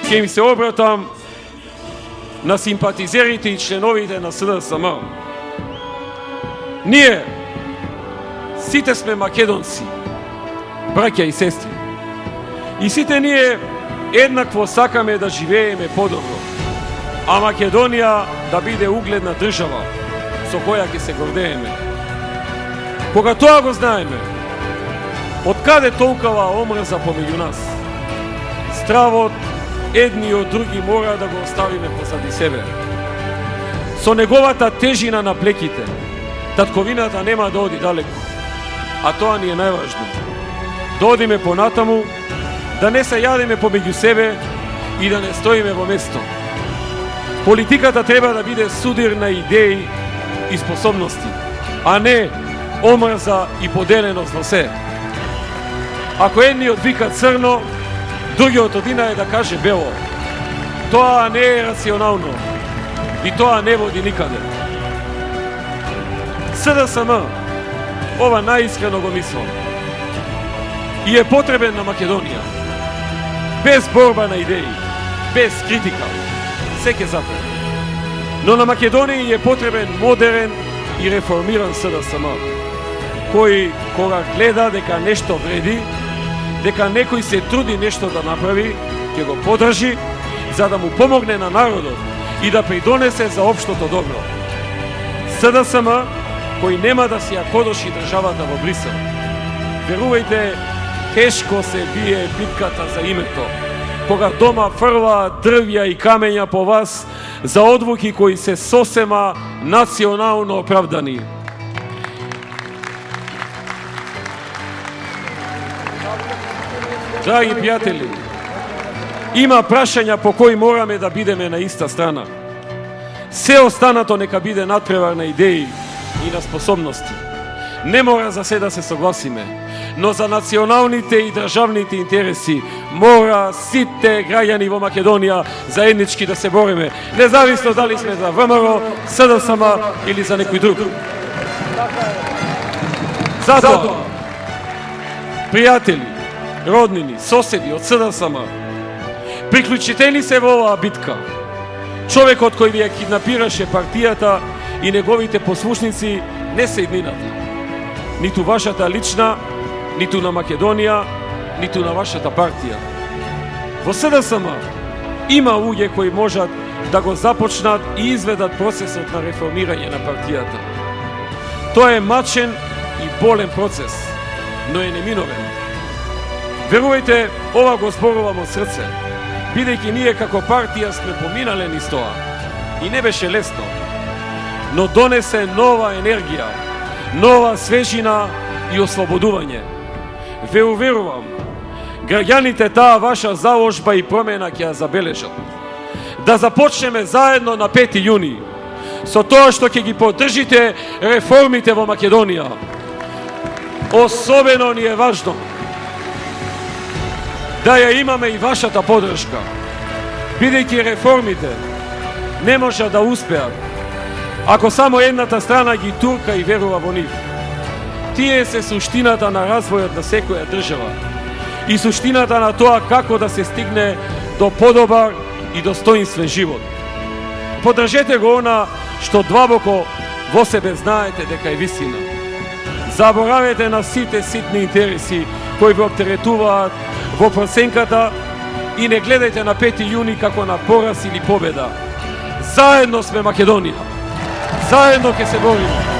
ќе им се обратам на симпатизерите и членовите на СДСМ. Ние сите сме македонци, браќа и сестри. И сите ние еднакво сакаме да живееме подобро, а Македонија да биде угледна држава со која ќе се гордееме. Кога тоа го знаеме, од каде толкова омрза помеѓу нас? Стравот едни од други мора да го оставиме позади себе. Со неговата тежина на плеките, татковината нема да оди далеко, а тоа ни е најважно. Да одиме понатаму, да не се јадиме помеѓу себе и да не стоиме во место. Политиката треба да биде судир на идеи и способности, а не омрза и поделеност во се. Ако едниот вика црно, другиот одина е да каже бело. Тоа не е рационално и тоа не води никаде. СДСМ, ова најискрено го мислам, и е потребен на Македонија. Без борба на идеи, без критика, се ќе запре. Но на Македонија е потребен модерен и реформиран СДСМ, кој кога гледа дека нешто вреди, дека некој се труди нешто да направи, ќе го подржи, за да му помогне на народот и да придонесе за општото добро. СДСМ, кој нема да си ја кодоши државата во Брисел. Верувајте, тешко се бие битката за името, кога дома фрла дрвја и камења по вас за одлуки кои се сосема национално оправдани. Драги пријатели, има прашања по кои мораме да бидеме на иста страна. Се останато нека биде надпревар на идеи и на способности. Не мора за се да се согласиме, но за националните и државните интереси мора сите граѓани во Македонија заеднички да се бориме, независно дали сме за ВМРО, СДСМ или за некој друг. Затоа, пријатели, роднини, соседи од СДСМ, приклучите се во оваа битка. Човекот кој ви ја киднапираше партијата и неговите послушници не се иднината. Ниту вашата лична, ниту на Македонија, ниту на вашата партија. Во СДСМ има луѓе кои можат да го започнат и изведат процесот на реформирање на партијата. Тоа е мачен и болен процес, но е неминовен. Верувајте, ова го зборувам од срце, бидејќи ние како партија сме поминале низ тоа. И не беше лесно, но донесе нова енергија, нова свежина и ослободување. Ве уверувам, граѓаните таа ваша заложба и промена ќе ја забележат. Да започнеме заедно на 5 јуни, со тоа што ќе ги поддржите реформите во Македонија. Особено ни е важно да ја имаме и вашата поддршка, бидејќи реформите не може да успеат ако само едната страна ги турка и верува во нив. Тие се суштината на развојот на секоја држава и суштината на тоа како да се стигне до подобар и достоинствен живот. Поддржете го она што длабоко во себе знаете дека е вистина. Заборавете на сите ситни интереси кои ве оптеретуваат во проценката и не гледајте на 5 јуни како на пораз или победа. Заедно сме Македонија. Заедно ќе се бориме.